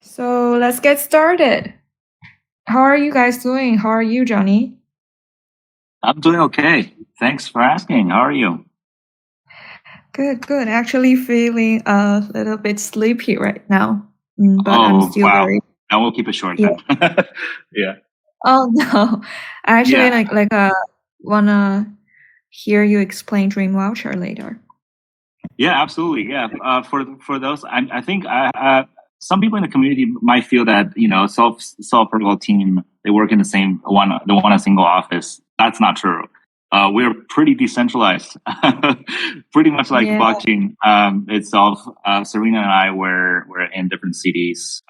So let's get started. How are you guys doing? How are you, Johnny? I'm doing okay. Thanks for asking. How are you? Good, good. Actually, feeling a little bit sleepy right now, but I'm Oh, still wow. very And we'll keep it short yeah. then. Yeah. Oh no, I actually Yeah. like wanna hear you explain Dream Voucher later. Yeah, absolutely. Yeah. For those, I think some people in the community might feel that self protocol team, they work in the one a single office. That's not true. We're pretty decentralized, pretty much like Yeah, blockchain itself. Serena and I we're in different cities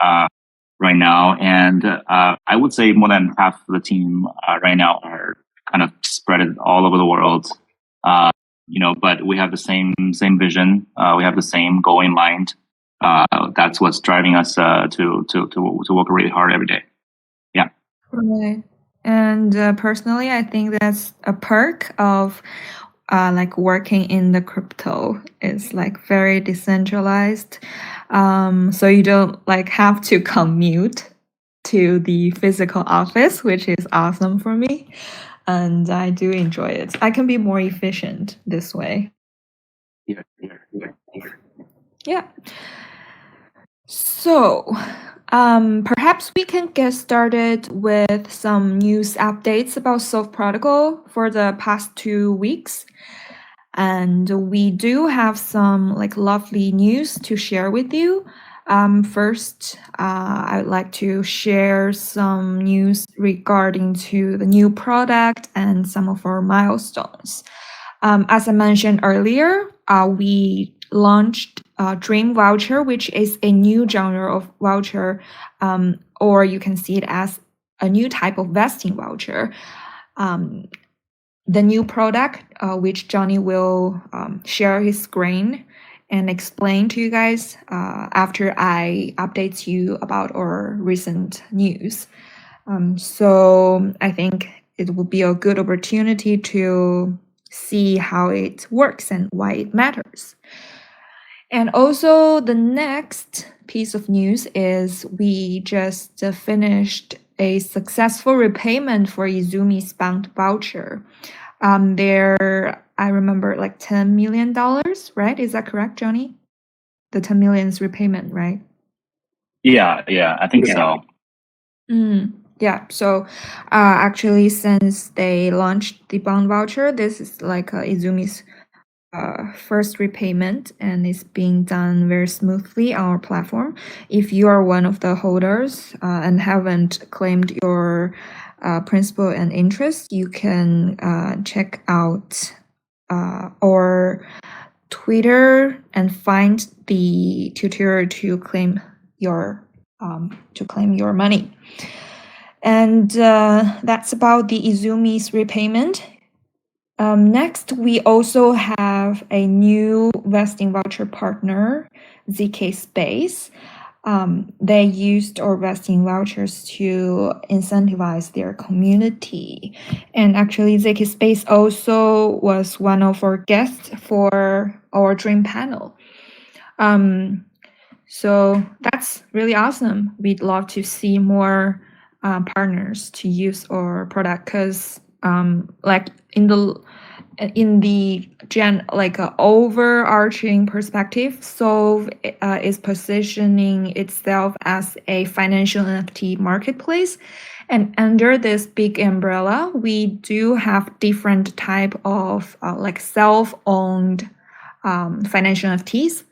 right now, and I would say more than half of the team right now are kind of spread all over the world. Uh, but we have the same vision. We have the same goal in mind. That's what's driving us to work really hard every day. Yeah. right. And personally, I think that's a perk of like working in the crypto. It's like very decentralized. So you don't like have to commute to the physical office, which is awesome for me. And I do enjoy it. I can be more efficient this way. Here. Yeah. So, perhaps we can get started with some news updates about Solve Protocol for the past 2 weeks. And we do have some like lovely news to share with you. First, I would like to share some news regarding to the new product and some of our milestones. As I mentioned earlier, we launched Dream Voucher, which is a new genre of voucher, or you can see it as a new type of vesting voucher. The new product, which Johnny will share his screen and explain to you guys after I update you about our recent news. So I think it will be a good opportunity to see how it works and why it matters. And also, the next piece of news is we just finished a successful repayment for Izumi's bound voucher. There, I remember like $10 million, right? Is that correct, Johnny? The 10 million's repayment, right? Yeah, I think so. Yeah. So, actually, since they launched the bond voucher, this is like Izumi's first repayment, and it's being done very smoothly on our platform. If you are one of the holders and haven't claimed your principal and interest, you can check out our Twitter and find the tutorial to claim your money. And that's about the Izumi's repayment. Next, we also have a new vesting voucher partner, ZK Space. They used our vesting vouchers to incentivize their community. And actually, ZK Space also was one of our guests for our Dream panel. So that's really awesome. We'd love to see more partners to use our product because, like in the overarching perspective, Solve is positioning itself as a financial NFT marketplace, and under this big umbrella, we do have different type of like self-owned financial NFTs.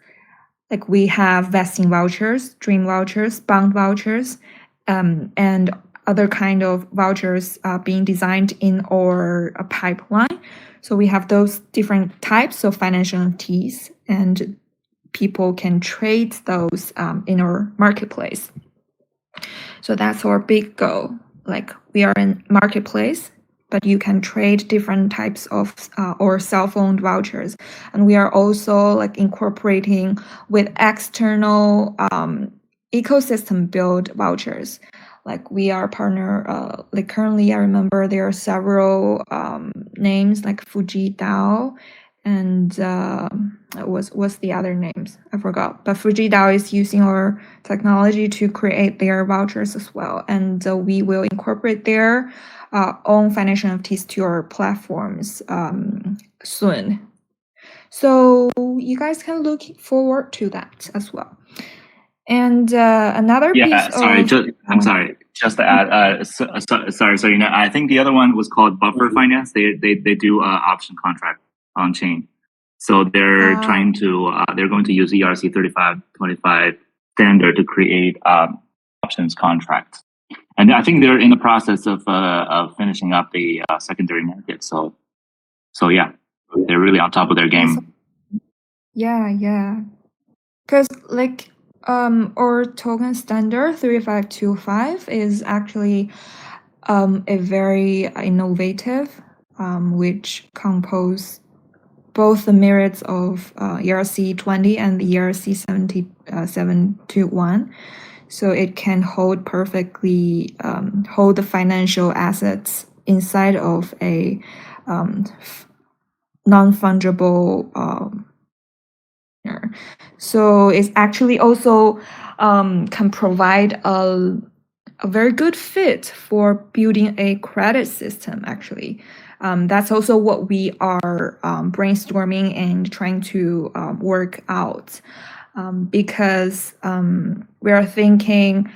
Like we have vesting vouchers, dream vouchers, bond vouchers, and other kind of vouchers being designed in our pipeline. So we have those different types of financial NFTs, and people can trade those in our marketplace. So that's our big goal. Like we are in marketplace, but you can trade different types of or self-owned vouchers, and we are also like incorporating with external ecosystem build vouchers. Like we are partner. Like currently, I remember there are several names like Fuji DAO and what's the other names? I forgot. But FujiDao is using our technology to create their vouchers as well, and we will incorporate their own financial NFTs to our platforms soon. So you guys can look forward to that as well. And another piece I'm sorry. Just to add, sorry, Serena. I think the other one was called Buffer Finance. They do option contract on chain. So they're trying to they're going to use ERC 3525 standard to create options contract. And I think they're in the process of finishing up the secondary market. So yeah, they're really on top of their game. Yeah. Because like our token standard 3525 is actually a very innovative, which compose both the merits of ERC 20 and the ERC 721. So it can hold perfectly, hold the financial assets inside of a non-fungible so it's actually also can provide a very good fit for building a credit system, actually. That's also what we are brainstorming and trying to work out. Because we are thinking,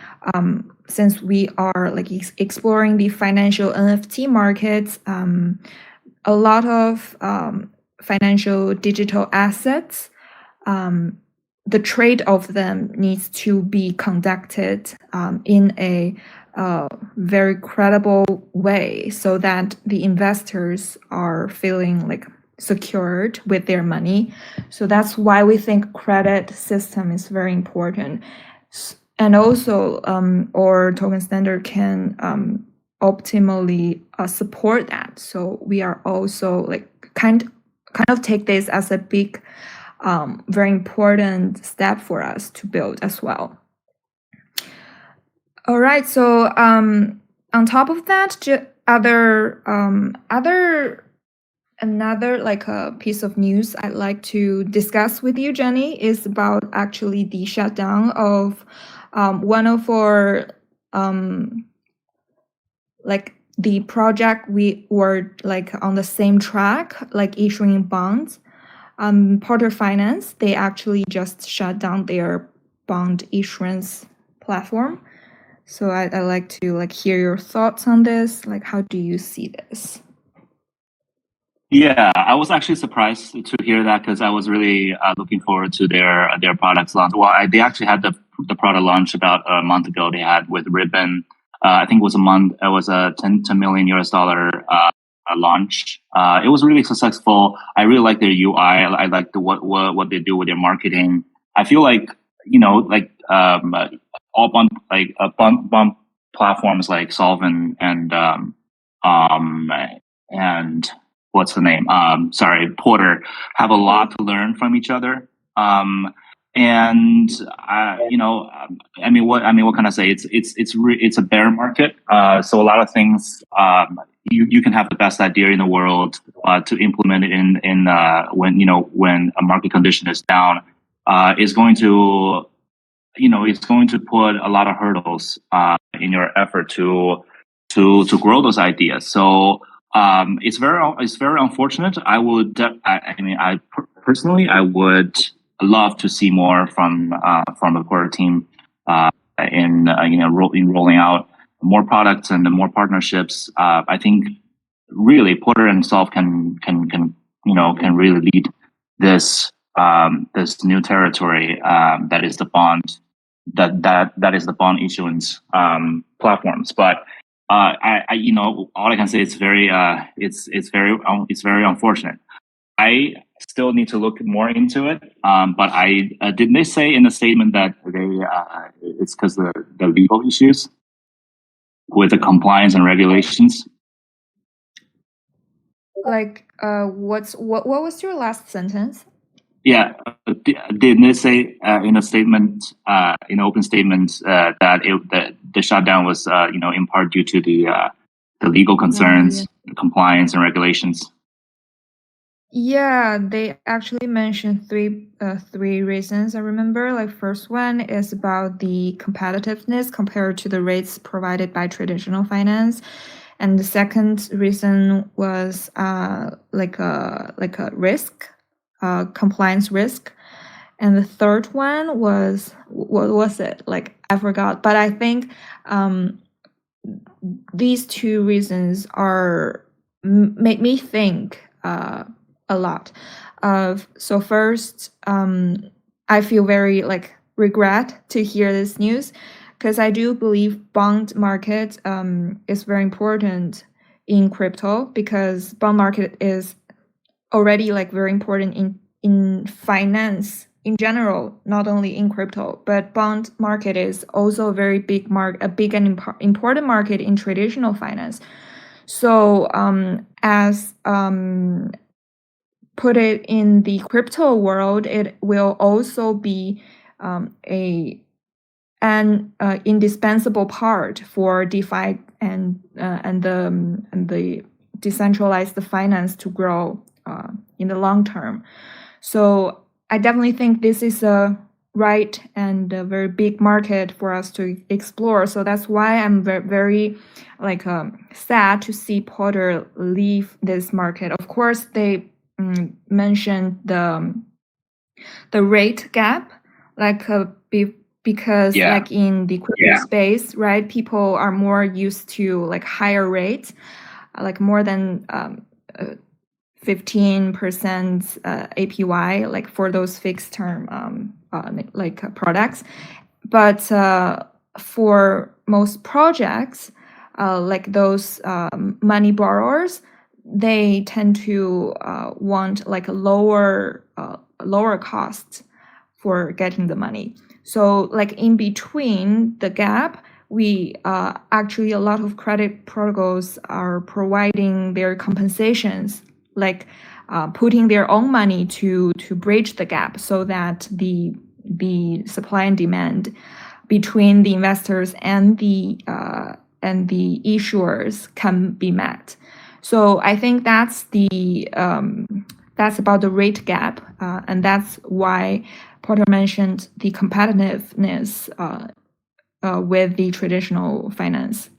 since we are like exploring the financial NFT markets, a lot of financial digital assets, the trade of them needs to be conducted in a very credible way, so that the investors are feeling like secured with their money. So that's why we think credit system is very important. And also our token standard can optimally support that. So we are also like kind of take this as a big very important step for us to build as well. All right, so on top of that, another like a piece of news I'd like to discuss with you, Jenny, is about actually the shutdown of one of our like the project we were like on the same track, like issuing bonds. Porter Finance, they actually just shut down their bond issuance platform. So I'd like to like hear your thoughts on this. Like, how do you see this? Yeah, I was actually surprised to hear that, because I was really looking forward to their products launch. Well, they actually had the product launch about a month ago. They had with Ribbon. I think it was a $10 million launch. It was really successful. I really like their UI. I like what they do with their marketing. I feel like all bond platforms like Solvent and what's the name? Porter have a lot to learn from each other. What can I say? It's a bear market. So a lot of things you can have the best idea in the world to implement it in when a market condition is down, is going to put a lot of hurdles in your effort to grow those ideas. So it's very unfortunate. Personally, I would love to see more from the Porter team in rolling out more products and more partnerships. I think really Porter himself can really lead this new territory that is the bond that is the bond issuance platforms. But all I can say is it's very unfortunate. I still need to look more into it. But didn't they say in the statement that it's because the legal issues with the compliance and regulations? Like, what was your last sentence? Yeah, didn't they say in a statement, in open statements, that the shutdown was in part due to the legal concerns, the compliance and regulations? Yeah, they actually mentioned three reasons. I remember, like, first one is about the competitiveness compared to the rates provided by traditional finance, and the second reason was like a risk, compliance risk, and the third one was, what was it? Like, I forgot, but I think these two reasons are make me think a lot of. So first, I feel very like regret to hear this news, because I do believe bond market is very important in crypto, because bond market is already like very important in finance in general, not only in crypto, but bond market is also a very big a big and important market in traditional finance. So as put it in the crypto world, it will also be an indispensable part for DeFi and the decentralized finance to grow in the long term. So I definitely think this is a right and a very big market for us to explore. So that's why I'm very like sad to see Porter leave this market. Of course, they mentioned the rate gap, like because like in the crypto space, right? People are more used to like higher rates, like more than 15% APY, like for those fixed term products. But for most projects, like those money borrowers, they tend to want like a lower cost for getting the money. So like in between the gap, we actually, a lot of credit protocols are providing their compensations, like putting their own money to bridge the gap, so that the supply and demand between the investors and the issuers can be met. So I think that's about the rate gap, and that's why Porter mentioned the competitiveness with the traditional finance.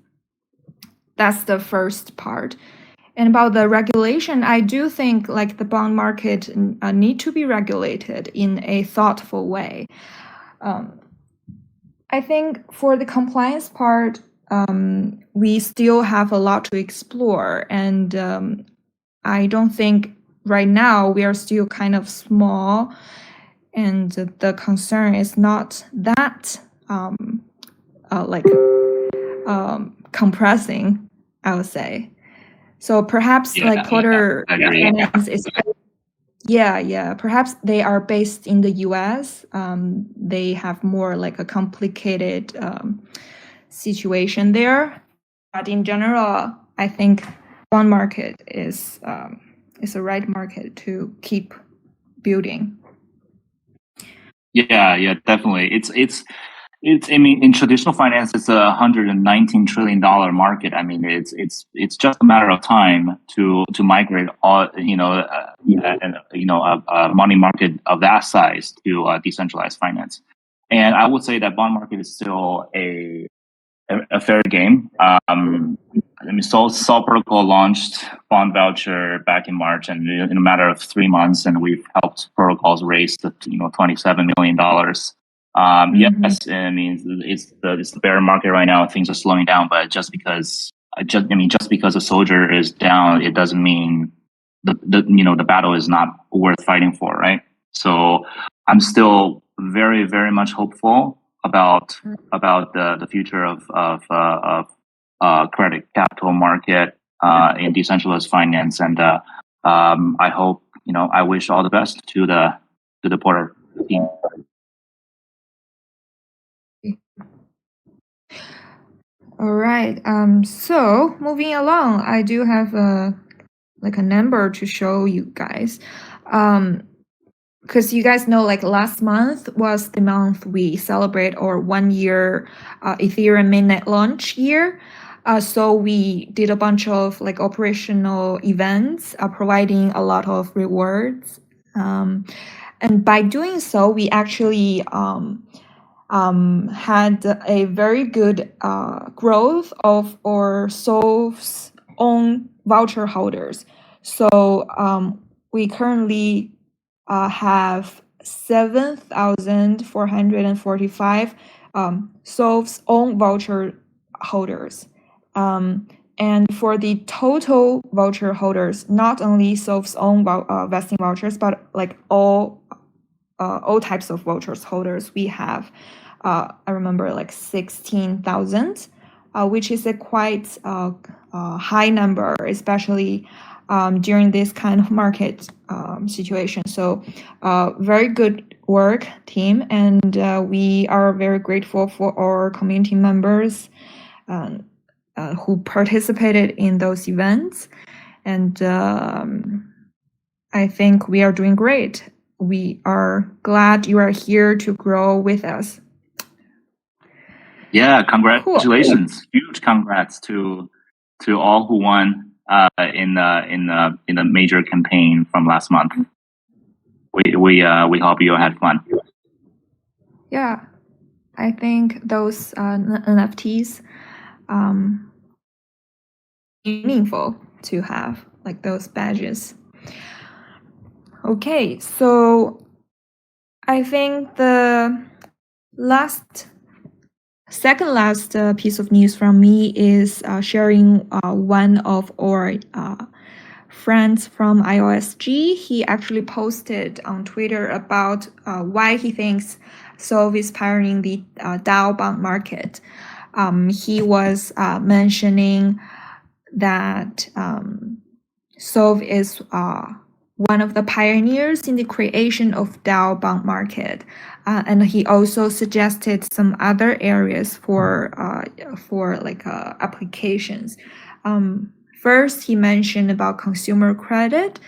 That's the first part. And about the regulation, I do think like the bond market need to be regulated in a thoughtful way. I think for the compliance part, we still have a lot to explore, and I don't think right now we are still kind of small, and the concern is not that compressing, I would say. So perhaps like Porter Finance is, perhaps they are based in the US. They have more like a complicated situation there. But in general, I think bond market is a right market to keep building. Yeah, definitely. It's. I mean, in traditional finance, it's $119 trillion market. I mean, it's just a matter of time to migrate all a money market of that size to decentralized finance. And I would say that bond market is still a fair game. I mean, Sol Protocol launched Bond Voucher back in March, and in a matter of 3 months, and we've helped protocols raise the $27 million. Yes, I mean it's the bear market right now. Things are slowing down, but just because a soldier is down, it doesn't mean the battle is not worth fighting for, right? So I'm still very, very much hopeful about the future of credit capital market in decentralized finance, and I hope I wish all the best to the Porter team. All right. So moving along, I do have a number to show you guys. Because you guys know, like last month was the month we celebrate our 1 year Ethereum mainnet launch year. So we did a bunch of like operational events, providing a lot of rewards. And by doing so, we actually had a very good growth of our Solve's own voucher holders. So we currently have 7,445 Solve's own voucher holders. And for the total voucher holders, not only Solve's own vesting vouchers, but like all types of vouchers holders, we have, I remember, like 16,000, which is a quite high number, especially during this kind of market situation. So very good work, team, and we are very grateful for our community members who participated in those events. And I think we are doing great. We are glad you are here to grow with us. Yeah, congratulations! Cool. Huge congrats to all who won in the major campaign from last month. We hope you had fun. Yeah, I think those NFTs meaningful to have, like those badges. Okay, so I think the second last piece of news from me is sharing one of our friends from IOSG. He actually posted on Twitter about why he thinks Solve is pioneering the DAO bond market. He was mentioning that Solve is one of the pioneers in the creation of DAO bond market, and he also suggested some other areas for like applications. First, he mentioned about consumer credit.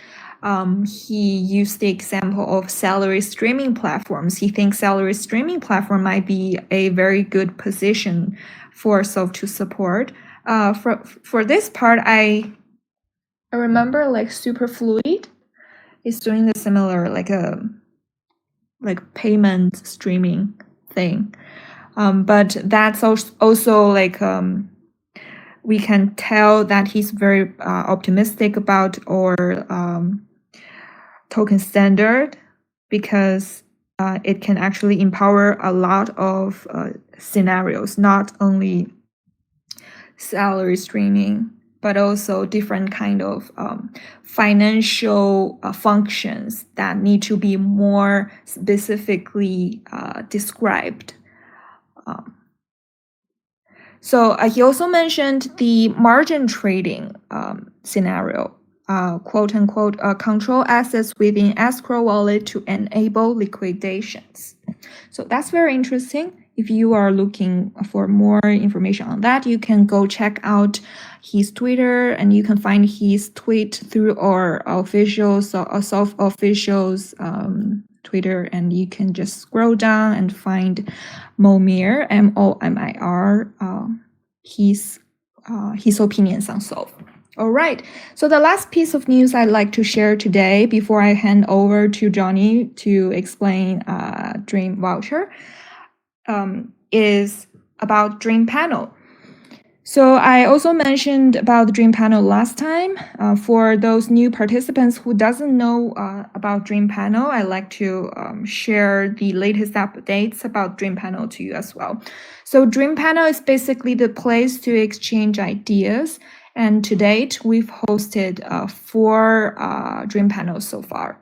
He used the example of salary streaming platforms. He thinks salary streaming platform might be a very good position for Solve to support. For this part, I remember like Superfluid is doing the similar like payment streaming thing, but that's also like we can tell that he's very optimistic about our token standard, because it can actually empower a lot of scenarios, not only salary streaming, but also different kind of financial functions that need to be more specifically described. So he also mentioned the margin trading scenario, quote unquote, control assets within escrow wallet to enable liquidations. So that's very interesting. If you are looking for more information on that, you can go check out his Twitter, and you can find his tweet through our officials, Solve officials Twitter, and you can just scroll down and find Momir, Momir, his opinions on Solve. All right. So the last piece of news I'd like to share today, before I hand over to Johnny to explain Dream Voucher, is about Dream Panel. So I also mentioned about the Dream Panel last time. For those new participants who doesn't know about Dream Panel, I'd like to share the latest updates about Dream Panel to you as well. So Dream Panel is basically the place to exchange ideas. And to date, we've hosted 4 Dream Panels so far.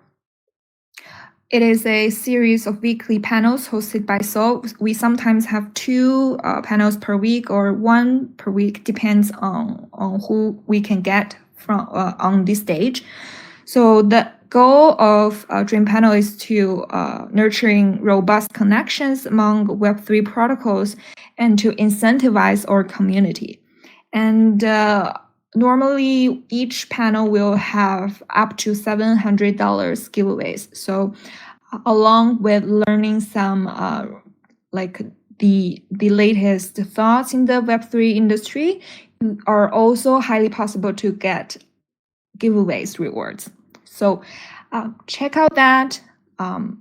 It is a series of weekly panels hosted by Solve. We sometimes have 2 panels per week or 1 per week, depends on who we can get from on this stage. So the goal of Dream Panel is to nurturing robust connections among Web3 protocols and to incentivize our community. And normally, each panel will have up to $700 giveaways. So, along with learning some like the latest thoughts in the Web3 industry, are also highly possible to get giveaways rewards. So check out that.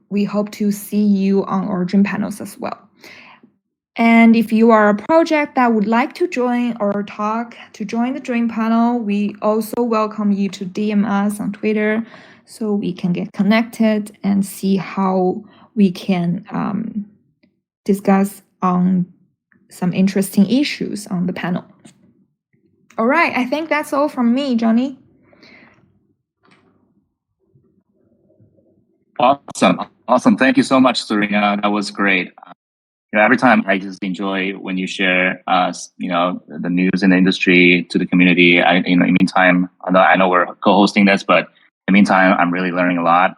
We hope to see you on our dream panels as well. And if you are a project that would like to join or talk to join the dream panel, we also welcome you to DM us on Twitter so we can get connected and see how we can discuss on some interesting issues on the panel. All right, I think that's all from me, Johnny. Awesome. Thank you so much, Serena. That was great. Every time I just enjoy when you share, the news in the industry to the community. In the meantime, I know we're co-hosting this, but in the meantime, I'm really learning a lot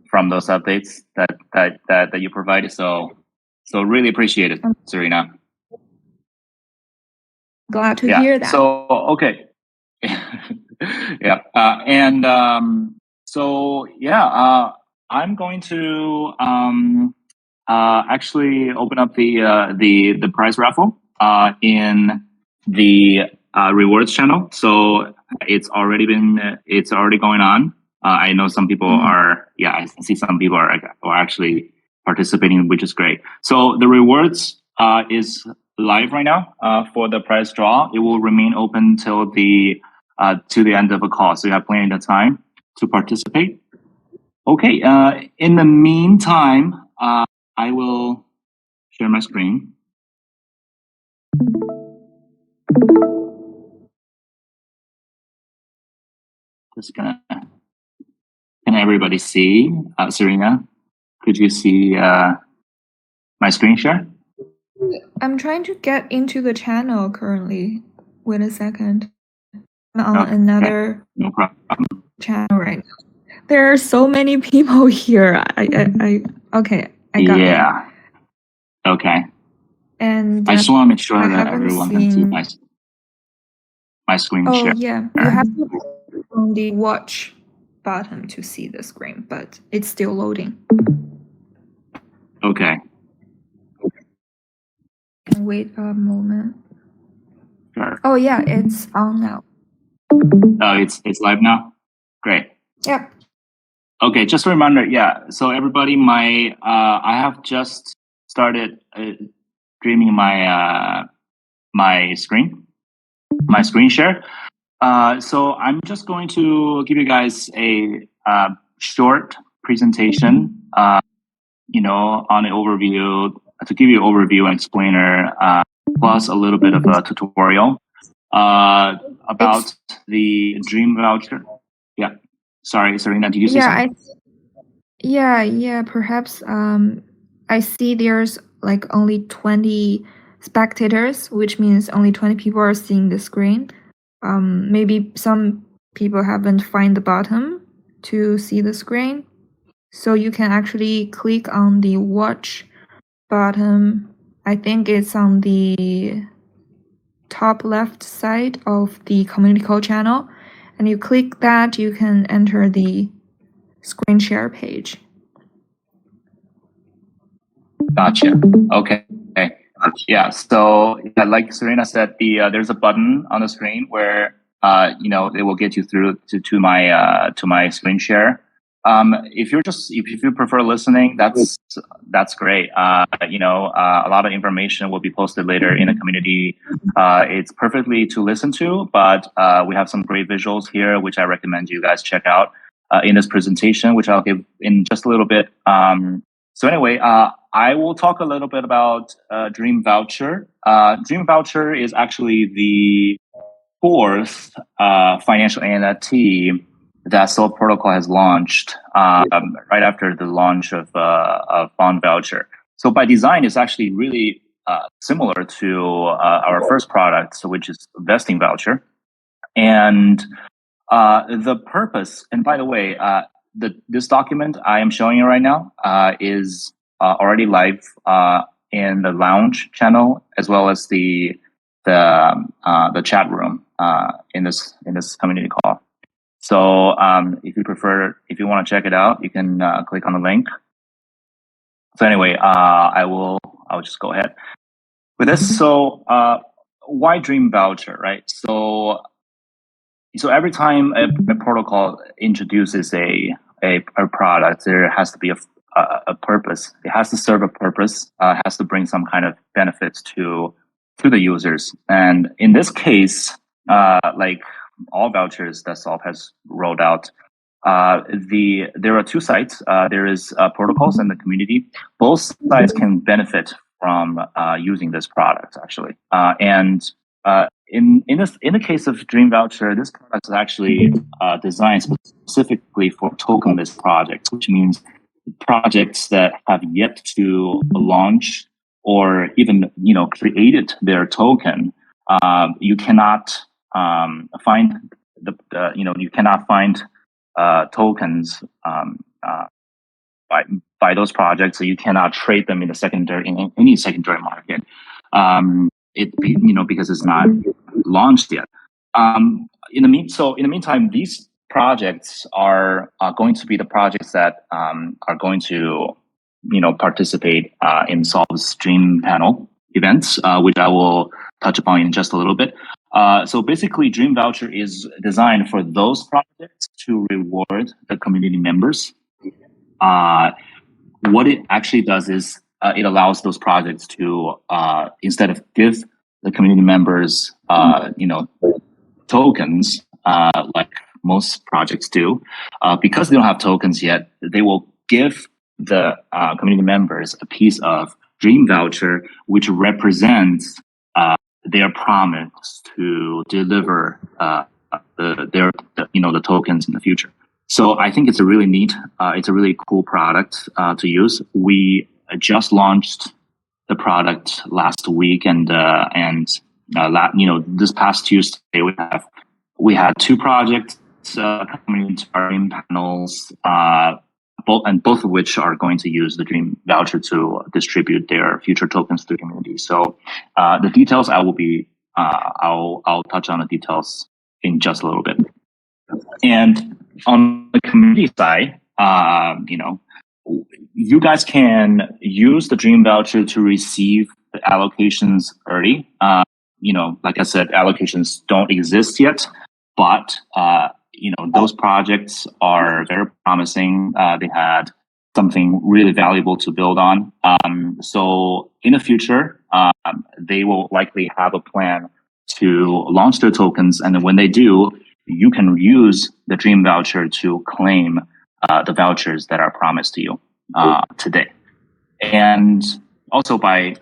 from those updates that you provided. So really appreciate it, Serena. Glad to hear that. So okay, yeah, I'm going to actually open up the prize raffle in the rewards channel. So it's already going on. I know some people are. Yeah, I see some people are actually participating, which is great. So the rewards is live right now for the prize draw. It will remain open till the to the end of the call, so you have plenty of time to participate. Okay. In the meantime, I will share my screen. Just gonna. Can everybody see? Serena, could you see my screen share? I'm trying to get into the channel currently. Wait a second. I'm on another no problem. channel right now. There are so many people here. I okay. I got it. Okay. And I just want to make sure that everyone can see my screen share. Oh yeah, you have to click on the watch button to see the screen, but it's still loading. Okay. Can wait a moment. Sure. Oh yeah, it's on now. Oh, it's live now. Great. Yep. Okay, just a reminder. Yeah. So everybody, I have just started streaming my screen share. So I'm just going to give you guys a short presentation. On an overview to give you an overview and explainer, plus a little bit of a tutorial about the Dream Voucher. Yeah. Sorry, Serena, did you see something? Yeah. Perhaps I see there's like only 20 spectators, which means only 20 people are seeing the screen. Maybe some people haven't find the button to see the screen. So you can actually click on the watch button. I think it's on the top left side of the community call channel. And you click that, you can enter the screen share page. Gotcha. Okay. Yeah. So like Serena said, there's a button on the screen where it will get you through to my screen share. If you prefer listening, that's great. A lot of information will be posted later in the community. It's perfectly to listen to, but we have some great visuals here, which I recommend you guys check out in this presentation, which I'll give in just a little bit. So anyway, I will talk a little bit about Dream Voucher. Dream Voucher is actually the fourth financial NFT that Sol Protocol has launched right after the launch of Bond Voucher. So by design, it's actually really similar to our first product, which is Vesting Voucher. And the purpose, and by the way, this document I am showing you right now is already live in the lounge channel, as well as the chat room in this community call. So if you want to check it out, you can click on the link. So anyway, I'll just go ahead with this. So why Dream Voucher, right? So every time a protocol introduces a product, there has to be a purpose. It has to serve a purpose. Has to bring some kind of benefits to the users. And in this case, like all vouchers that Solve has rolled out, there are two sides. There is protocols and the community. Both sides can benefit from using this product, actually. In the case of Dream Voucher, this product is actually designed specifically for tokenless projects, which means projects that have yet to launch or even created their token. You cannot find you cannot find tokens by those projects, so you cannot trade them in any secondary market. Because it's not launched yet. In the meantime, these projects are going to be the projects that are going to participate in Solve's Dream Panel events, which I will touch upon in just a little bit. So basically, Dream Voucher is designed for those projects to reward the community members. What it actually does is it allows those projects to instead of give the community members tokens like most projects do, because they don't have tokens yet, they will give the community members a piece of Dream Voucher, which represents their promise to deliver the tokens in the future. So I think it's a really neat, it's a really cool product to use. We just launched the product last week, and this past Tuesday we had two projects coming into our Dream panels, both of which are going to use the Dream Voucher to distribute their future tokens to the community. So the details I'll touch on the details in just a little bit. And on the community side, you guys can use the Dream Voucher to receive the allocations early. Like I said, allocations don't exist yet, but those projects are very promising. They had something really valuable to build on. So in the future, they will likely have a plan to launch their tokens, and then when they do, you can use the Dream Voucher to claim the vouchers that are promised to you today. And also by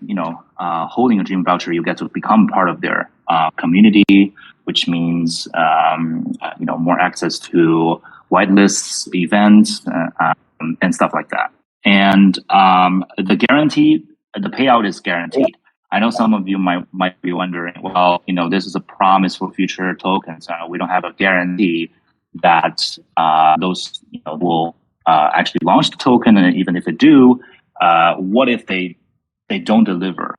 holding a Dream Voucher, you get to become part of their community, which means more access to whitelists, events, and stuff like that. And the payout is guaranteed. I know some of you might be wondering, well, this is a promise for future tokens. We don't have a guarantee that those will actually launch the token, and even if they do, what if they don't deliver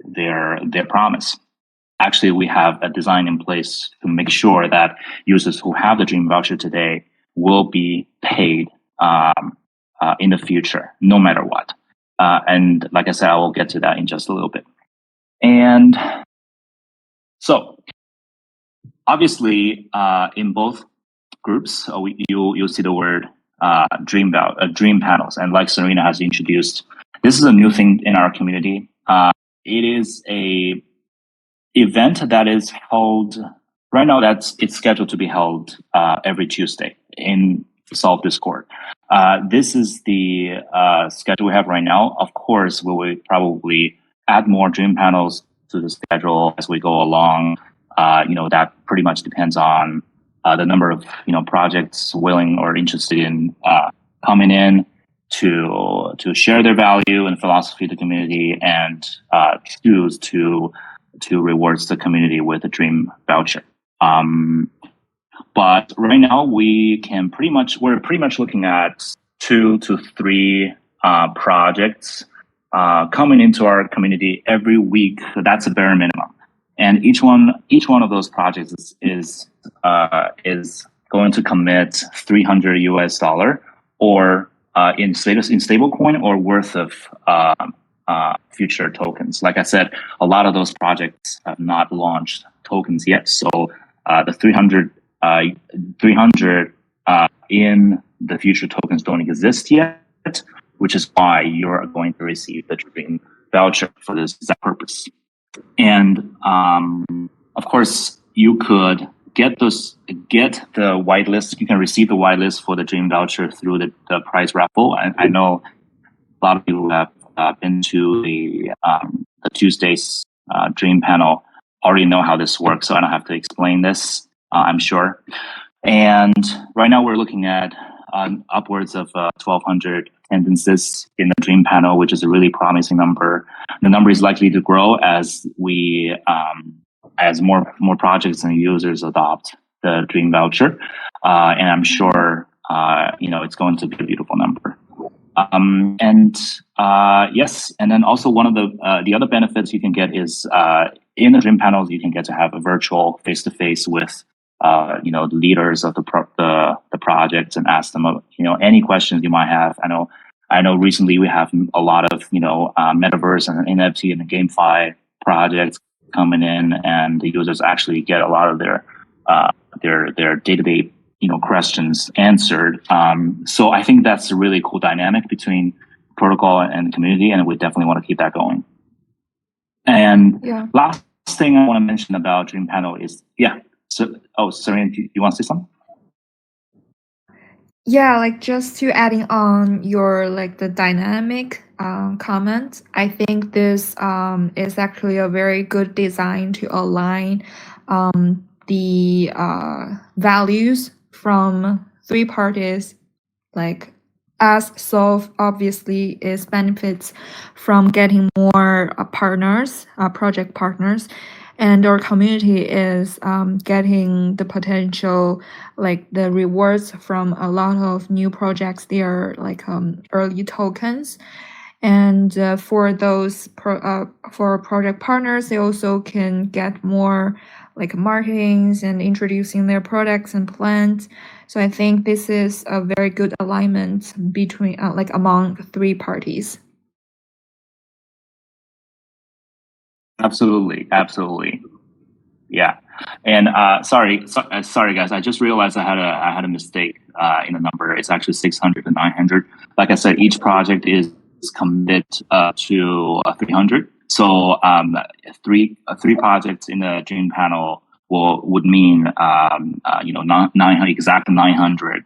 their promise? Actually, we have a design in place to make sure that users who have the Dream Voucher today will be paid in the future, no matter what. And like I said, I will get to that in just a little bit. And so, obviously, in both groups, you'll see the word Dream Panels. And like Serena has introduced, this is a new thing in our community. It is a event that is held right now. It's scheduled to be held every Tuesday in Solve Discord. This is the schedule we have right now. Of course, we will probably add more Dream Panels to the schedule as we go along. That pretty much depends on the number of projects willing or interested in coming in to share their value and philosophy to the community, and choose to rewards the community with a Dream Voucher. But right now we're pretty much looking at 2 to 3 projects coming into our community every week. So that's a bare minimum. And each one of those projects is going to commit $300 or in stablecoin or worth of future tokens. Like I said, a lot of those projects have not launched tokens yet. So the 300 in the future tokens don't exist yet, which is why you're going to receive the Dream voucher for this exact purpose. And of course, you could get the whitelist. You can receive the whitelist for the Dream voucher through the prize raffle. I know a lot of people have been to the Tuesday's Dream panel already know how this works, so I don't have to explain this, I'm sure. And right now we're looking at upwards of 1,200 attendances in the Dream panel, which is a really promising number. The number is likely to grow as we as more projects and users adopt the Dream voucher, and I'm sure it's going to be a beautiful number. Yes, and then also one of the other benefits you can get is in the Dream panels you can get to have a virtual face-to-face with the leaders of the projects and ask them any questions you might have. I know recently we have a lot of metaverse and NFT and GameFi projects coming in, and the users actually get a lot of their day-to-day questions answered. So I think that's a really cool dynamic between protocol and community, and we definitely want to keep that going. And last thing I want to mention about Dream Panel is Serena, do you want to say something? Yeah, like just to adding on your the dynamic comment, I think this is actually a very good design to align the values from three parties. Like as Solve obviously is benefits from getting more partners, project partners, and our community is getting the potential, like the rewards from a lot of new projects. They are early tokens. And for those for project partners, they also can get more marketings and introducing their products and plans. So I think this is a very good alignment between among three parties. Absolutely. Yeah. And sorry guys, I just realized I had a mistake in the number. It's actually 600 to 900. Like I said, each project is committed to 300. So three projects in the Dream panel would mean 900, exact 900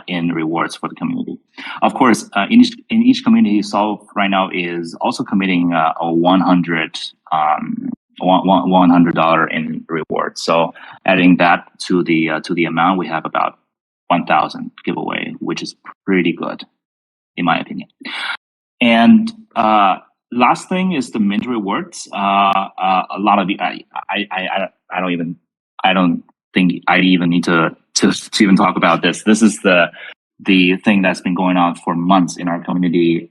in rewards for the community. Of course, in each community, Solve right now is also committing a $100 in reward. So adding that to the amount, we have about 1,000 giveaway, which is pretty good, in my opinion. And last thing is the mint rewards. A lot of you, I don't think I even need to even talk about this. This is the thing that's been going on for months in our community.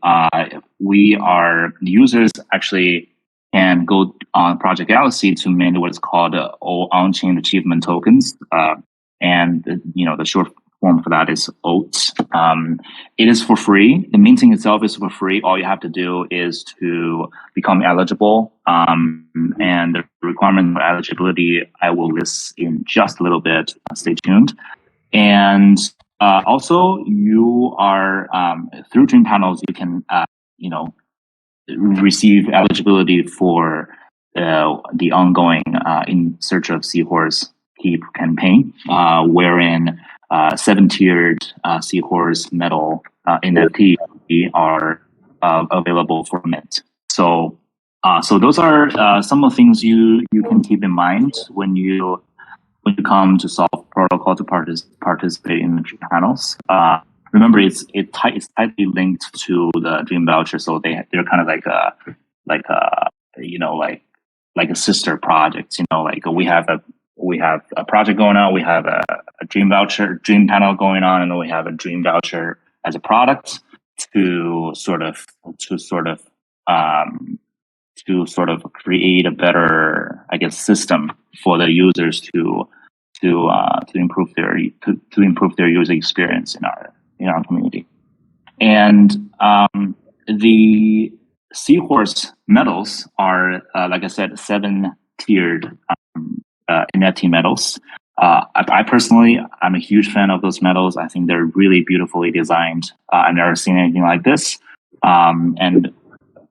Users actually can go on Project Galaxy to mint what's called on-chain achievement tokens, and the short form for that is OATs. It is for free. The minting itself is for free. All you have to do is to become eligible. And the requirement for eligibility, I will list in just a little bit. Stay tuned. And also, you are through Dream Panels, you can receive eligibility for the ongoing In Search of Seahorse Heap campaign, wherein 7-tiered Seahorse metal NFT are available for mint. So those are some of the things you can keep in mind when you come to Solve Protocol to participate in the Dream panels. Remember, it's tightly linked to the Dream voucher, so they're kind of like a sister project. We have a project going on, we have a Dream voucher, Dream panel going on, and then we have a Dream voucher as a product to sort of create a better, I guess, system for the users to improve their user experience in our community. And Seahorse medals are, like I said, 7-tiered NFT medals. I personally, I'm a huge fan of those medals. I think they're really beautifully designed. I've never seen anything like this. And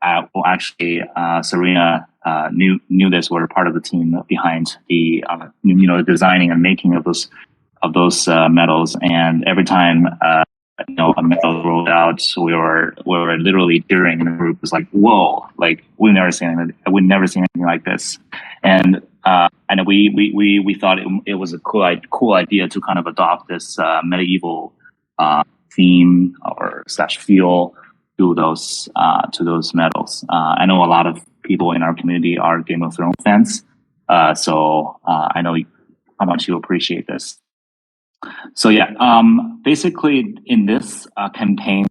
well, actually, Serena knew this. Were part of the team behind the designing and making of those medals. And every time a medal rolled out, so we were literally cheering in the group. It was like, whoa, like we've never seen anything like this. And we thought it was a cool idea to kind of adopt this medieval theme or slash feel to those medals. I know a lot of people in our community are Game of Thrones fans, so I know how much you appreciate this. So yeah, basically in this campaign,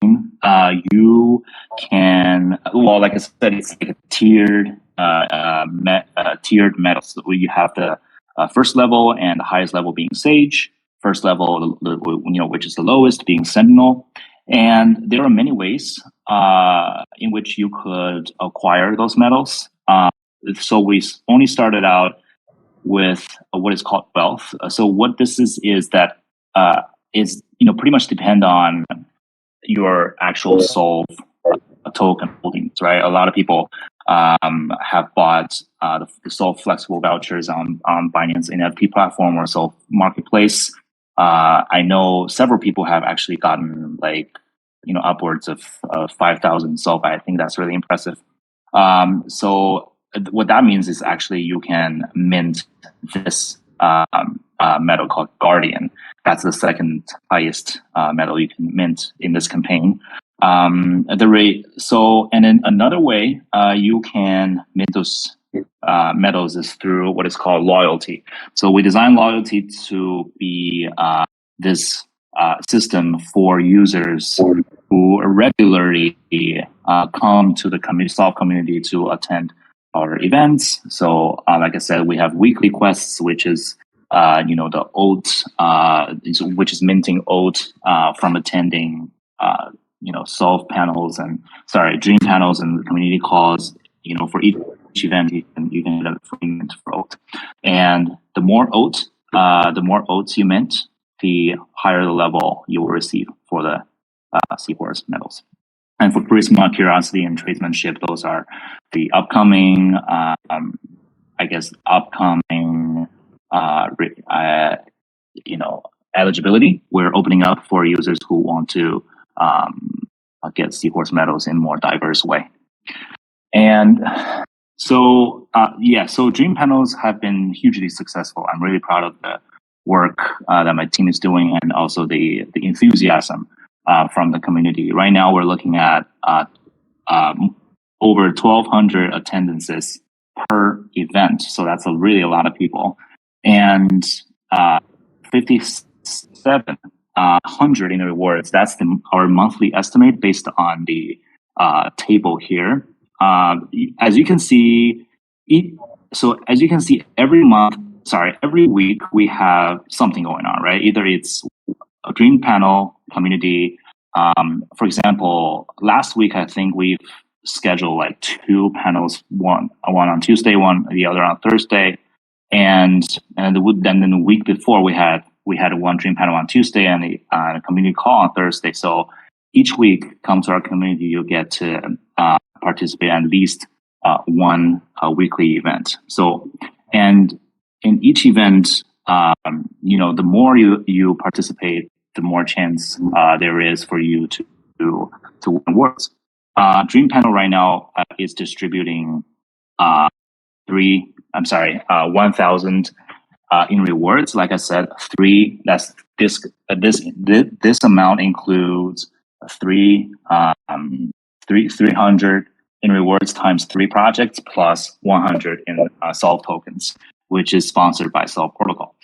you can, well, like I said, it's like a tiered medals. So you have the first level and the highest level being Sage. First level, which is the lowest, being Sentinel. And there are many ways in which you could acquire those medals. So we only started out with what is called wealth. So what this is that is pretty much depend on your actual Solve token holdings, right? A lot of people have bought the Solve flexible vouchers on Binance NFT platform or Solve marketplace. I know several people have actually gotten upwards of 5,000 Solve. I think that's really impressive. So what that means is actually you can mint this medal called Guardian. That's the second highest medal you can mint in this campaign. And then another way you can mint those medals is through what is called loyalty. So we designed loyalty to be this system for users who regularly come to the Solve community to attend our events. So, like I said, we have weekly quests, which is the oat, which is minting oat from attending Solve panels and Dream panels and community calls. For each event, you can get a free mint for oat. And the more oats you mint, the higher the level you will receive for the Seahorse medals. And for Charisma, Curiosity, and Tradesmanship, those are the upcoming, eligibility. We're opening up for users who want to get Seahorse medals in a more diverse way. And so Dream panels have been hugely successful. I'm really proud of the work that my team is doing, and also the enthusiasm from the community. Right now, we're looking at over 1,200 attendances per event. So that's really a lot of people. And 5,700 in rewards. That's our monthly estimate based on the table here. As you can see, every week we have something going on, right? Either it's a Dream panel community. For example, last week I think we've scheduled like 2 panels, one on Tuesday, one the other on Thursday, and then the week before we had one Dream panel on Tuesday and a community call on Thursday. So each week, come to our community, you'll get to participate at least one weekly event. So, and in each event, the more you participate, the more chance there is for you to win awards. Dream Panel right now is distributing 1,000 in rewards. Like I said, 3. That's this amount includes 300 in rewards times 3 projects plus 100 in Solve tokens, which is sponsored by Solve Protocol.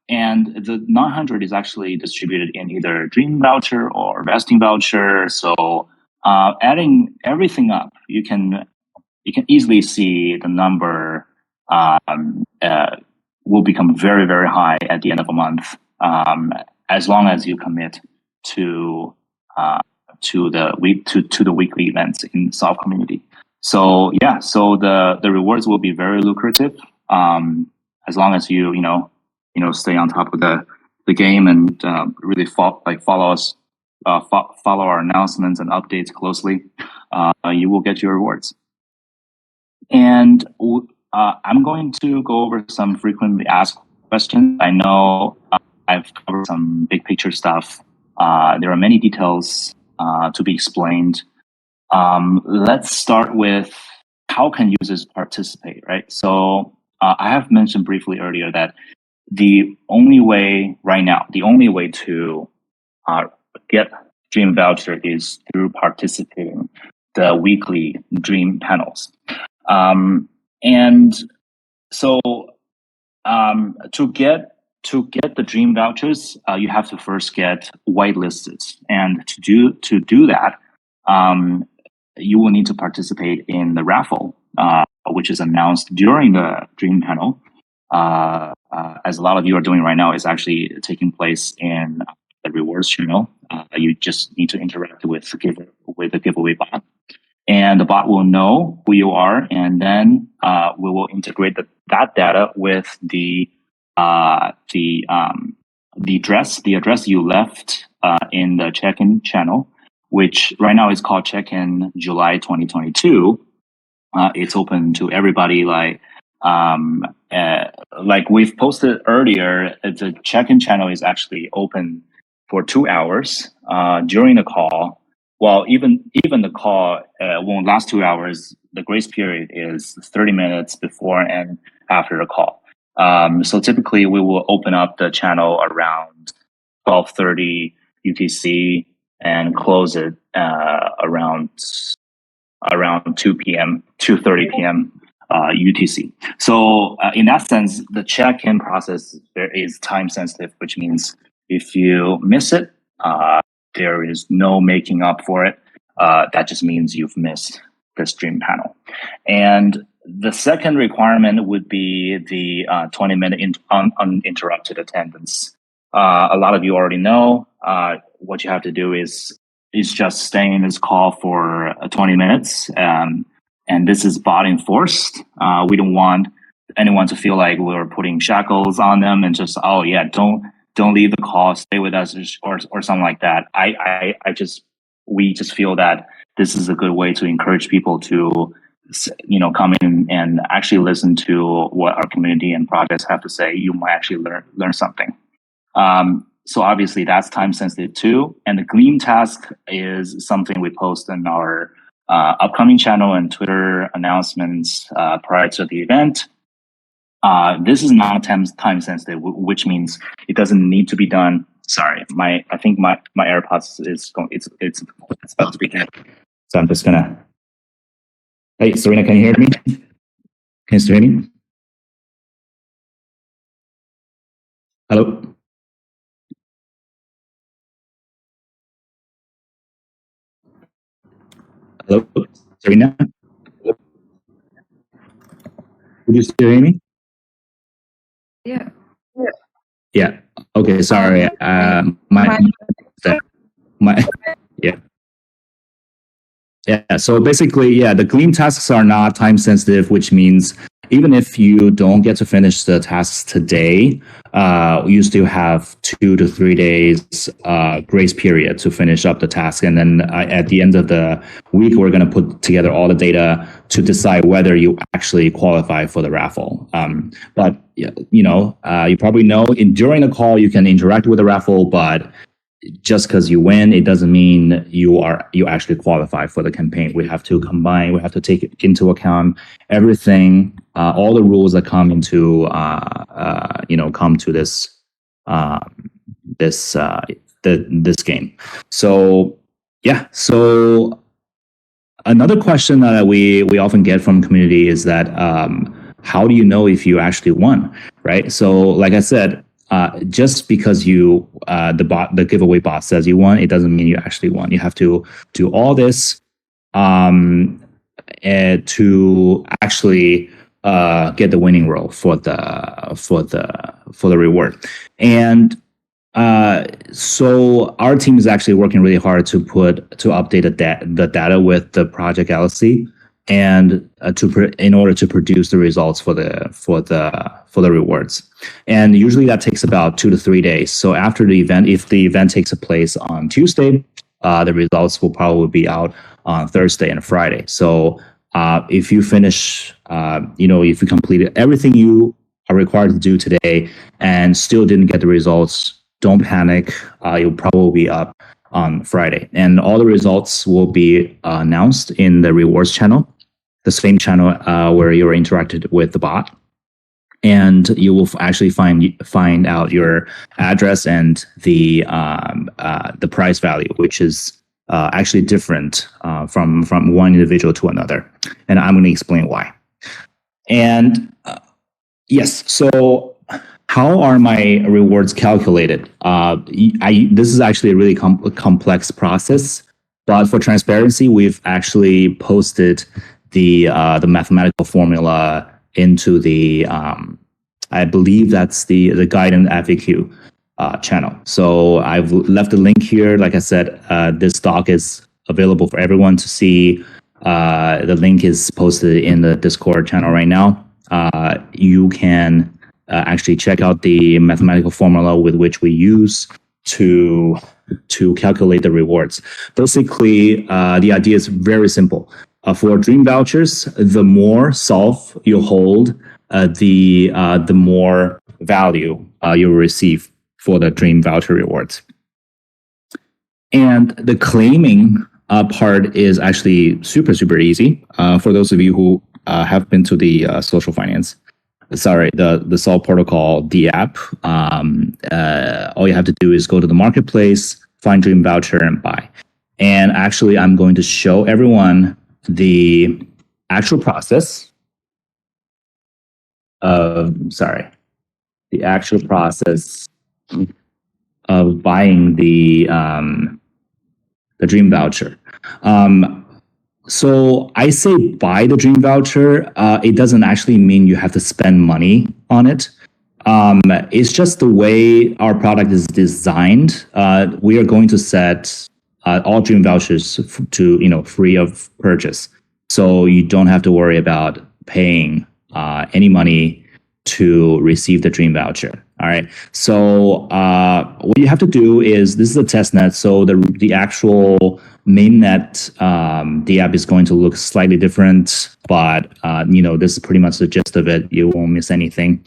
And the 900 is actually distributed in either Dream voucher or vesting voucher. So adding everything up, you can easily see the number will become very, very high at the end of a month, as long as you commit to to the weekly events in Solve community. So yeah, so the rewards will be very lucrative, as long as you stay on top of the game and really follow us, follow our announcements and updates closely. You will get your rewards. And I'm going to go over some frequently asked questions. I know I've covered some big picture stuff. There are many details to be explained. Let's start with how can users participate, right? So I have mentioned briefly earlier that the only way to get Dream Voucher is through participating the weekly Dream panels. And so to get the Dream Vouchers, you have to first get whitelisted, and to do that, you will need to participate in the raffle, which is announced during the Dream panel. As a lot of you are doing right now, is actually taking place in the rewards channel. You just need to interact with the giveaway bot, and the bot will know who you are, and then we will integrate that data with the address you left in the check-in channel, which right now is called Check-in July 2022. It's open to everybody. Like we've posted earlier, the check-in channel is actually open for 2 hours during the call. Well, even the call won't last 2 hours. The grace period is 30 minutes before and after the call. So typically we will open up the channel around 12:30 UTC and close it around 2 p.m., 2:30 p.m. UTC. So in that sense, the check-in process is time sensitive, which means if you miss it, there is no making up for it. That just means you've missed the Dream panel. And the second requirement would be the 20-minute uninterrupted attendance. A lot of you already know what you have to do is just stay in this call for 20 minutes. And this is bot enforced. We don't want anyone to feel like we're putting shackles on them and just, don't leave the call, stay with us, or something like that. We just feel that this is a good way to encourage people to, come in and actually listen to what our community and projects have to say. You might actually learn something. So obviously that's time sensitive too. And the Gleam task is something we post in our upcoming channel and Twitter announcements prior to the event. This is not time sensitive, which means it doesn't need to be done. Sorry, I think my AirPods is going. It's about to begin. So I'm just gonna. Hey, Serena, can you hear me? Can you still hear me? Hello. Hello, Serena. Would you still hear me? Yeah. Yeah. Okay. Sorry. Yeah. So basically, the Gleam tasks are not time sensitive, which means even if you don't get to finish the tasks today, you still have 2 to 3 days grace period to finish up the task. And then at the end of the week, we're going to put together all the data to decide whether you actually qualify for the raffle. But you probably know during the call, you can interact with the raffle, but just because you win, it doesn't mean you actually qualify for the campaign. We have to take into account everything, all the rules that come into come to this game. So so another question that we often get from community is that how do you know if you actually won, right? So like I said, just because the giveaway bot says you won, it doesn't mean you actually won. You have to do all this to actually get the winning role for the reward. And So our team is actually working really hard to update the data with the Project Galaxy, and in order to produce the results for the rewards. And usually that takes about 2 to 3 days. So after the event, if the event takes place on Tuesday, the results will probably be out on Thursday and Friday. So if you finish, if you completed everything you are required to do today and still didn't get the results, don't panic. It'll probably be up on Friday, and all the results will be announced in the rewards channel, the same channel where you interacted with the bot, and you will actually find out your address and the price value, which is actually different from one individual to another, and I'm going to explain why. And yes, so how are my rewards calculated? This is actually a really complex process, but for transparency, we've actually posted the mathematical formula into the I believe that's the guide and FAQ channel. So I've left a link here. Like I said, this doc is available for everyone to see. The link is posted in the Discord channel right now. You can actually check out the mathematical formula with which we use to calculate the rewards. Basically, the idea is very simple. For dream vouchers, the more solve you hold, the more value you will receive for the dream voucher rewards. And the claiming part is actually super easy. For those of you who have been to the the Sol Protocol, the app, all you have to do is go to the marketplace, find Dream Voucher, and buy. And actually, I'm going to show everyone the actual process of buying the Dream Voucher. So I say buy the Dream Voucher. It doesn't actually mean you have to spend money on it. It's just the way our product is designed. We are going to set all Dream Vouchers to free of purchase, so you don't have to worry about paying any money to receive the Dream Voucher. All right. So what you have to do is, this is a test net. So the actual mainnet, the app is going to look slightly different, but this is pretty much the gist of it. You won't miss anything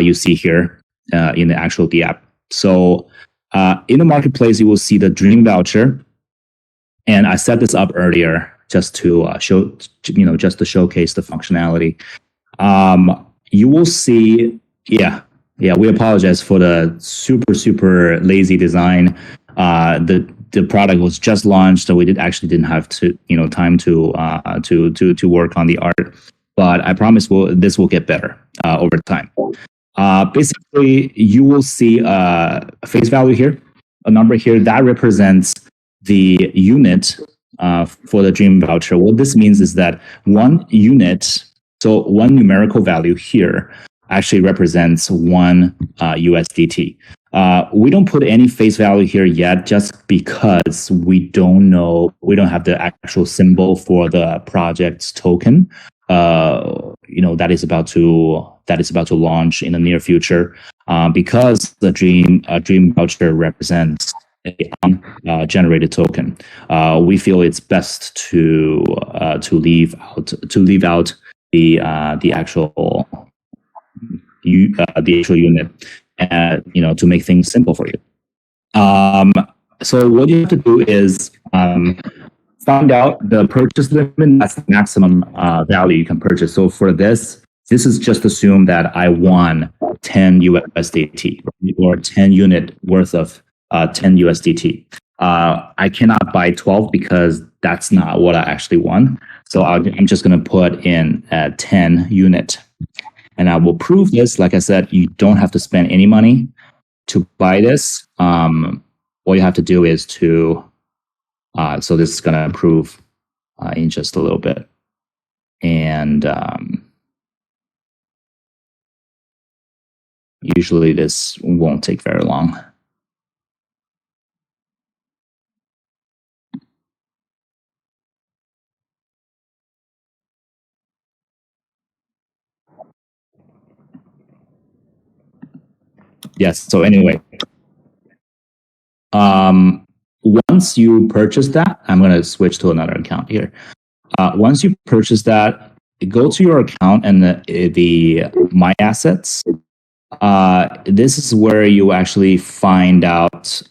you see here in the actual the app. So in the marketplace, you will see the Dream Voucher, and I set this up earlier just to just to showcase the functionality. You will see, yeah, we apologize for the super lazy design. The product was just launched, so we didn't have time to work on the art. But I promise this will get better over time. Basically, you will see a face value here, a number here that represents the unit for the Dream Voucher. What this means is that one unit, so one numerical value here, actually represents one USDT. We don't put any face value here yet, just because we don't have the actual symbol for the project's token. That is about to launch in the near future. Because the Dream Voucher represents a generated token, we feel it's best to leave out the actual unit, to make things simple for you. So what you have to do is find out the purchase limit. That's the maximum value you can purchase. So for this is just assume that I won 10 USDT, or 10 unit worth of 10 USDT. I cannot buy 12 because that's not what I actually won. So I'm just going to put in 10 unit. And I will prove this. Like I said, you don't have to spend any money to buy this. All you have to do is so this is going to improve in just a little bit. And usually this won't take very long. Yes. So anyway, once you purchase that, I'm going to switch to another account here. Once you purchase that, go to your account and the My Assets. This is where you actually find out.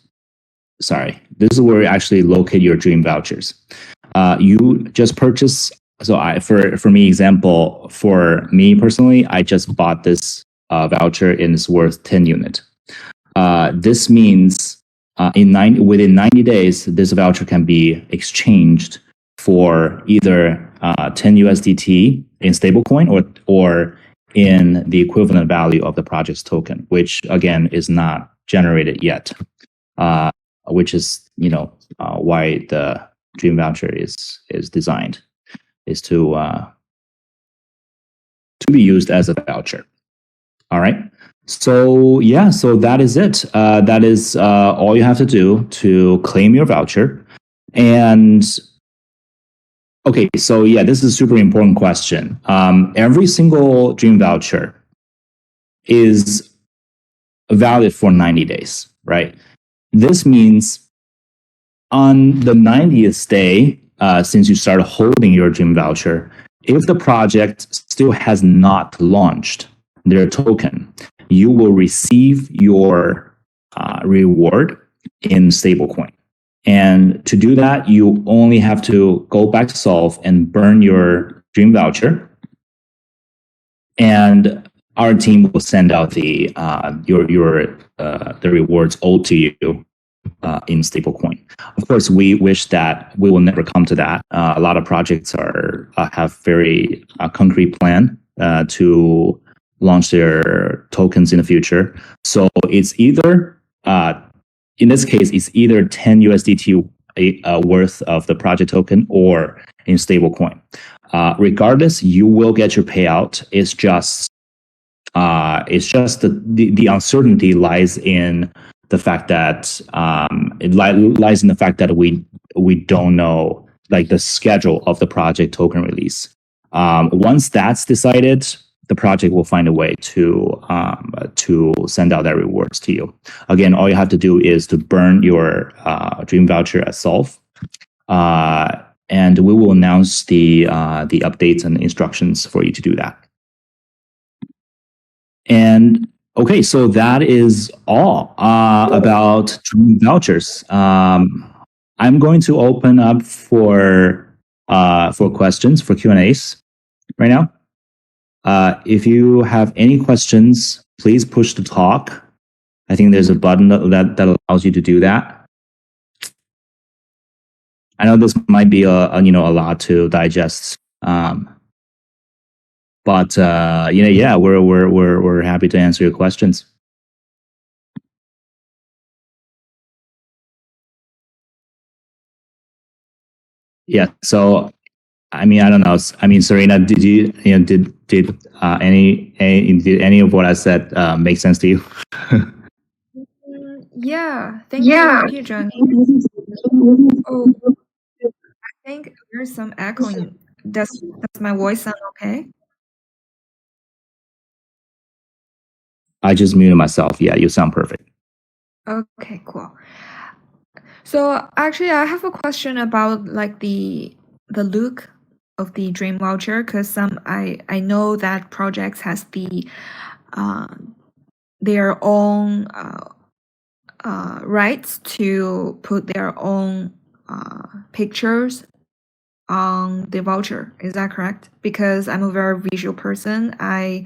Sorry, this is where you actually locate your dream vouchers. You just purchase. So for me, example, for me personally, I just bought this voucher and it's worth 10 unit. This means within 90 days, this voucher can be exchanged for either 10 USDT in stablecoin or in the equivalent value of the project's token, which again is not generated yet, which is why the Dream Voucher is designed, is to be used as a voucher. All right. So yeah, so that is it. That is all you have to do to claim your voucher. And okay, so yeah, this is a super important question. Every single Dream Voucher is valid for 90 days, right? This means on the 90th day, since you started holding your Dream Voucher, if the project still has not launched their token, you will receive your reward in stablecoin. And to do that, you only have to go back to Solve and burn your Dream Voucher. And our team will send out the rewards owed to you in stablecoin. Of course, we wish that we will never come to that. A lot of projects have very concrete plan to launch their tokens in the future. So it's either, in this case, it's either 10 USDT worth of the project token or in stablecoin. Regardless, you will get your payout. It's just the uncertainty lies in the fact that lies in the fact that we don't know like the schedule of the project token release. Once that's decided, the project will find a way to send out their rewards to you. Again, all you have to do is to burn your Dream Voucher at Solve, and we will announce the updates and instructions for you to do that. And okay, so that is all about Dream Vouchers. I'm going to open up for questions, for Q&As right now. If you have any questions, please push the talk. I think there's a button that allows you to do that. I know this might be a lot to digest, but yeah, we're happy to answer your questions. Yeah. So, I mean, I don't know. I mean, Serena, did any of what I said make sense to you? Yeah, thank you, Johnny. Oh, I think there's some echoing. Does my voice sound okay? I just muted myself. Yeah, you sound perfect. Okay, cool. So actually, I have a question about like the look of the Dream Voucher, because I know that projects has their own rights to put their own pictures on the voucher. Is that correct? Because I'm a very visual person, I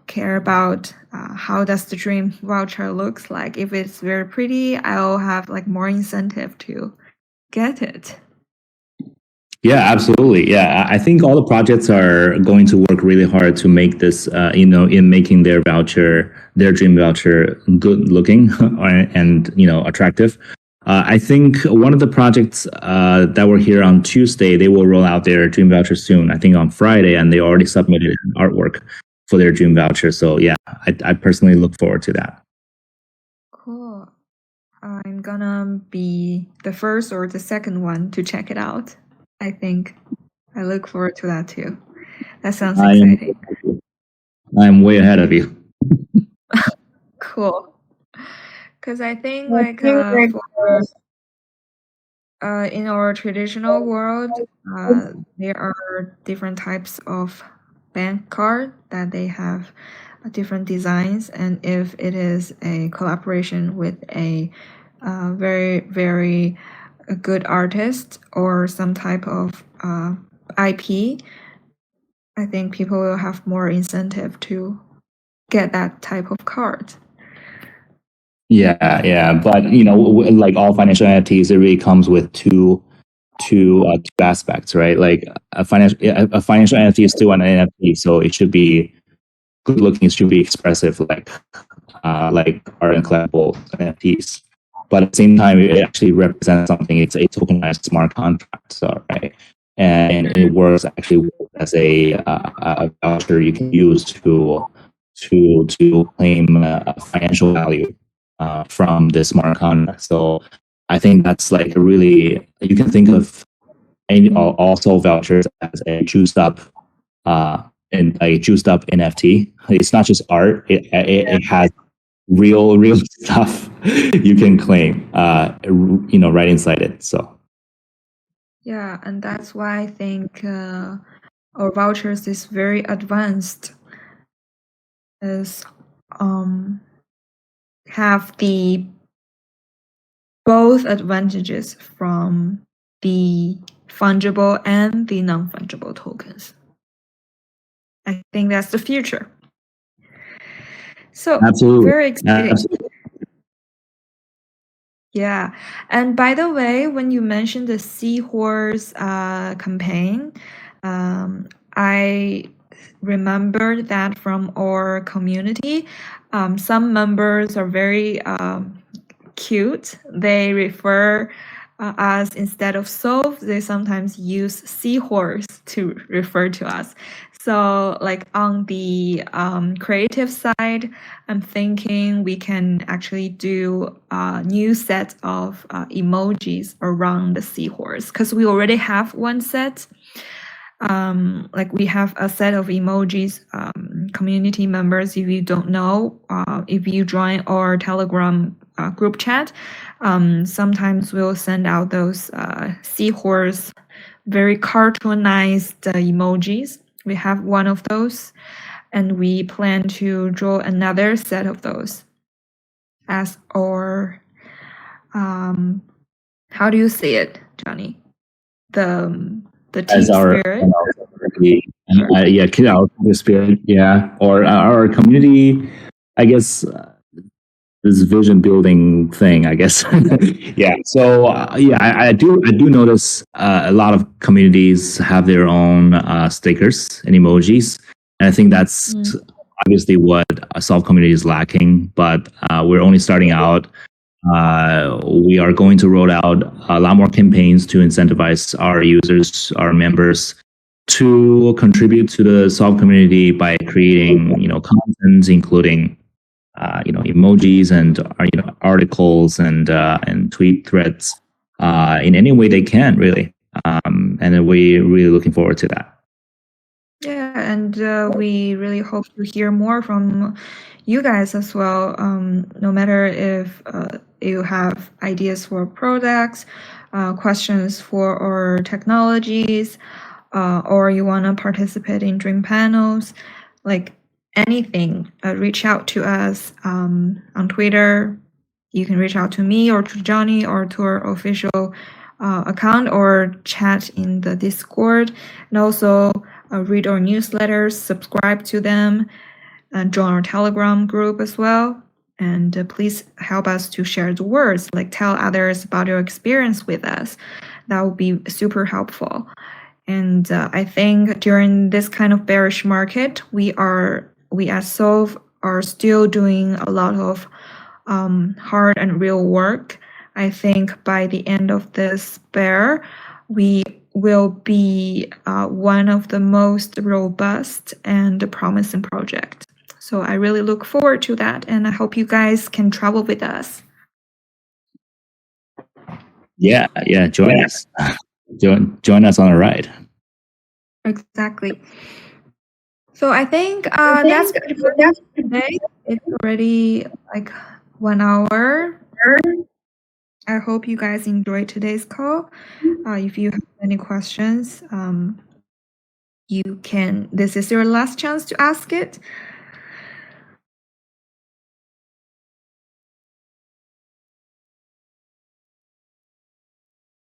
care about how does the Dream Voucher looks like. If it's very pretty, I'll have like more incentive to get it. Yeah, absolutely. Yeah, I think all the projects are going to work really hard to make this, in making their Dream Voucher good looking and attractive. I think one of the projects that were here on Tuesday, they will roll out their Dream Voucher soon. I think on Friday, and they already submitted artwork for their Dream Voucher. So yeah, I personally look forward to that. Cool. I'm gonna be the first or the second one to check it out. I think I look forward to that too. That sounds exciting. I'm way ahead of you. cool. Because I think I like think like for in our traditional world, there are different types of bank card that they have different designs, and if it is a collaboration with a very good artist or some type of IP, I think people will have more incentive to get that type of card. Yeah. But like all financial NFTs, it really comes with two aspects, right? Like a financial NFT is still an NFT, so it should be good looking. It should be expressive, like art and collectible NFTs. But at the same time, it actually represents something. It's a tokenized smart contract, so right, and it works actually as a voucher you can use to claim financial value from this smart contract. So I think that's like a really, you can think of also vouchers as a juiced up NFT. It's not just art; it has real stuff you can claim, right inside it. So Yeah, and that's why I think our vouchers is very advanced. Is have the both advantages from the fungible and the non-fungible tokens. I think that's the future. So absolutely, very exciting. absolutely. Yeah. And by the way, when you mentioned the seahorse campaign, I remember that from our community. Some members are very cute. They refer us instead of Soph, they sometimes use seahorse to refer to us. So, like on the creative side, I'm thinking we can actually do a new set of emojis around the seahorse because we already have one set. Like we have a set of emojis. Community members, if you don't know, if you join our Telegram group chat, sometimes we'll send out those seahorse, very cartoonized emojis. We have one of those, and we plan to draw another set of those as our how do you say it, Johnny? The As team spirit. Kid out the spirit, or our community, I guess. This vision building thing, I guess. Yeah. So I do notice a lot of communities have their own stickers and emojis, and I think that's obviously what a Solve community is lacking. But we're only starting out. We are going to roll out a lot more campaigns to incentivize our users, our members, to contribute to the Solve community by creating content, including emojis and articles and tweet threads in any way they can, really. And then we're really looking forward to that. Yeah, and we really hope to hear more from you guys as well. No matter if you have ideas for products, questions for our technologies, or you want to participate in dream panels, like anything, reach out to us on Twitter. You can reach out to me or to Johnny or to our official account or chat in the Discord. And also read our newsletters, subscribe to them, and join our Telegram group as well. And please help us to share the words, like tell others about your experience with us. That would be super helpful. And I think during this kind of bearish market, we at Solve are still doing a lot of hard and real work. I think by the end of this bear, we will be one of the most robust and promising project. So I really look forward to that, and I hope you guys can travel with us. Yeah, join us. Join us on a ride. Exactly. So I think that's good for today. It's already like 1 hour. I hope you guys enjoyed today's call. If you have any questions, you can. This is your last chance to ask it.